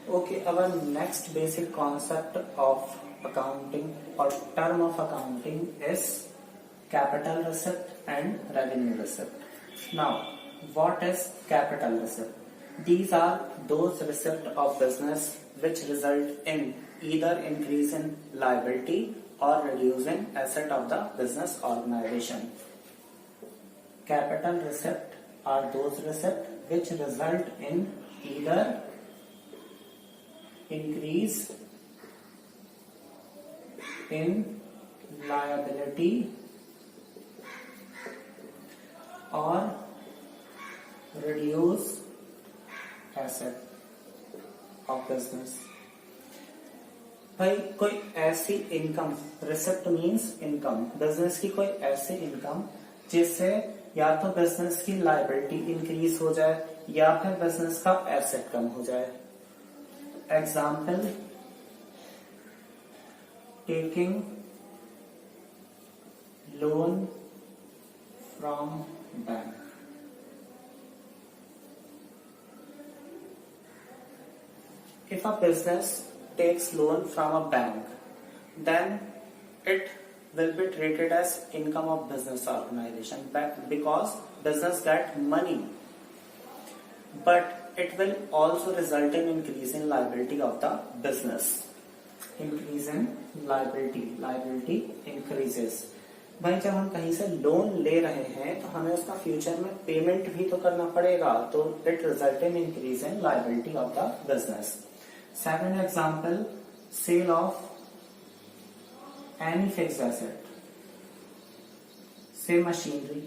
Okay, our next basic concept of accounting or term of accounting is capital receipt and revenue receipt. Now, what is capital receipt? These are those receipts of business which result in either increase in liability or reducing asset of the business organization. Capital receipt are those receipts which result in either increase in liability or reduce asset of business. भाई कोई ऐसी income, receipt means income, business की कोई ऐसी income जिससे या तो business की लायबिलिटी इंक्रीज हो जाए या फिर बिजनेस का एसेट कम हो जाए. Example, taking loan from bank. If a business takes loan from a bank, then it will be treated as income of business organization because business get money, but it will also result in increase in liability of the business. Increase in liability increases. भाई जब हम कहीं से loan ले रहे हैं तो हमें उसका फ्यूचर में पेमेंट भी तो करना पड़ेगा, तो it result in increase in liability of the business. Second example, sale of any fixed asset, say machinery.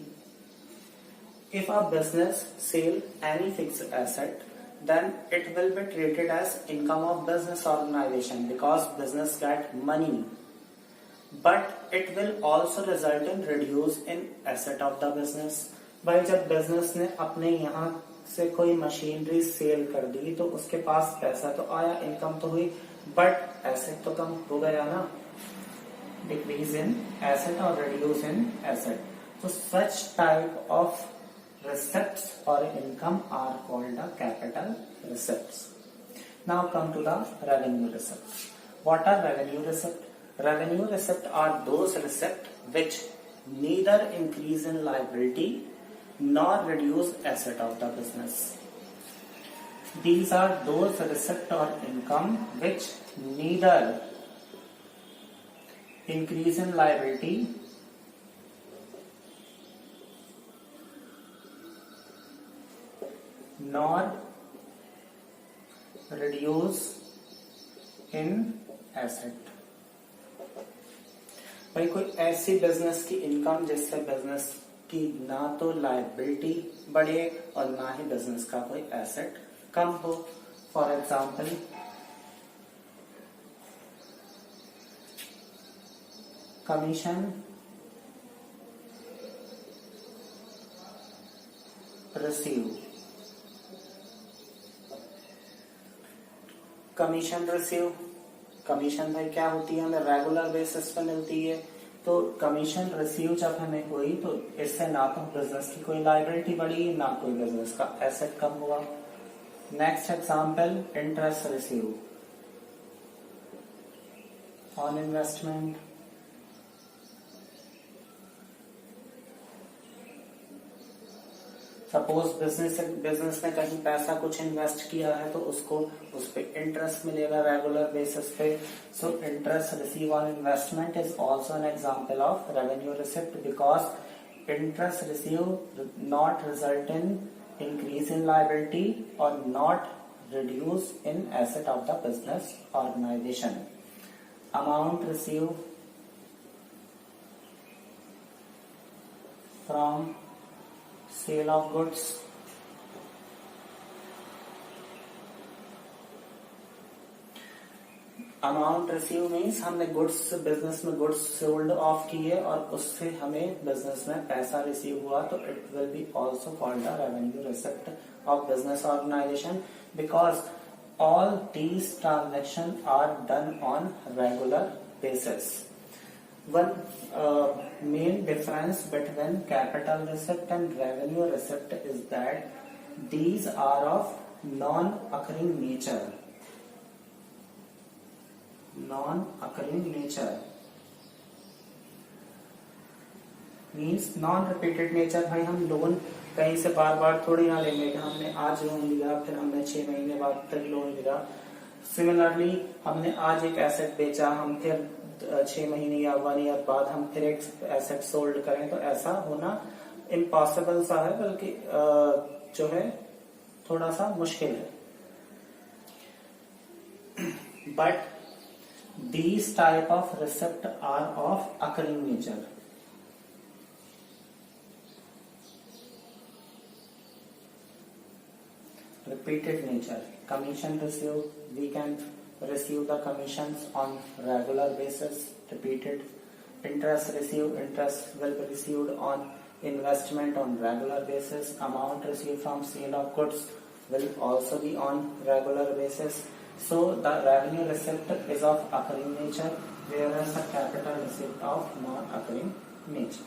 If a business sell any fixed asset, then it will be treated as income of business organization because business get money, but it will also result in reduce in asset of the business. भाई जब business ने अपने यहाँ से कोई machinery cell कर दी तो उसके पास पैसा तो आया, इनकम तो हुई, बट एसेट तो कम हो गया ना. डिक्रीज इन एसेट और रिड्यूस इन एसेट. तो सच टाइप ऑफ रिसिप्ट्स और income are called the capital receipts. Now come to the revenue receipt. What are revenue receipt? Revenue receipt are those receipts which neither increase in liability nor reduce asset of the business. These are those receipts or income which neither increase in liability nor reduce in asset. भाई कोई ऐसी business की income जिससे business की ना तो liability बढ़े और ना ही बिजनेस का कोई एसेट कम हो. For example, commission receive. Commission receive, commission भाई क्या होती है, हमें रेगुलर बेसिस पे मिलती है. तो कमीशन रिसीव जब हमें हुई तो इससे ना तो बिजनेस की कोई लायबिलिटी बढ़ी ना कोई बिजनेस का एसेट कम हुआ. Next example, interest receive on investment. Suppose business ने कहीं पैसा कुछ इन्वेस्ट किया है तो उसको उस पे इंटरेस्ट मिलेगा रेगुलर बेसिस पे. So interest receive on investment is also an example of revenue receipt because interest receive not result in increase in liability or not reduce in asset of the business organization. Amount received from sale of goods. Amount receive means हमने goods, business में goods sold off किए और उससे हमें business में पैसा receive हुआ, तो it will be also called the revenue receipt of business organization because all these transaction are done on regular basis. One main difference between capital receipt and revenue receipt is that these are of non-occurring nature. non-occurring nature means non repeated nature. भाई हम loan कहीं से बार बार थोड़ी ना लेंगे कि हमने आज लोन लिया फिर हमने 6 महीने बाद फिर लोन लिया। सिमिलरली हमने आज एक एसेट बेचा, हम फिर 6 महीने या 1 ईयर बाद हम फिर एक एसेट सोल्ड करें, तो ऐसा होना इम्पॉसिबल सा है, बल्कि जो है थोड़ा सा मुश्किल है। But these type of receipt are of occurring nature. Repeated nature. Commission received, we can receive the commissions on regular basis. Repeated. Interest received, interest will be received on investment on regular basis. Amount received from sale of goods will also be on regular basis. So the revenue receipt is of occurring nature, whereas the capital receipt of non-occurring nature.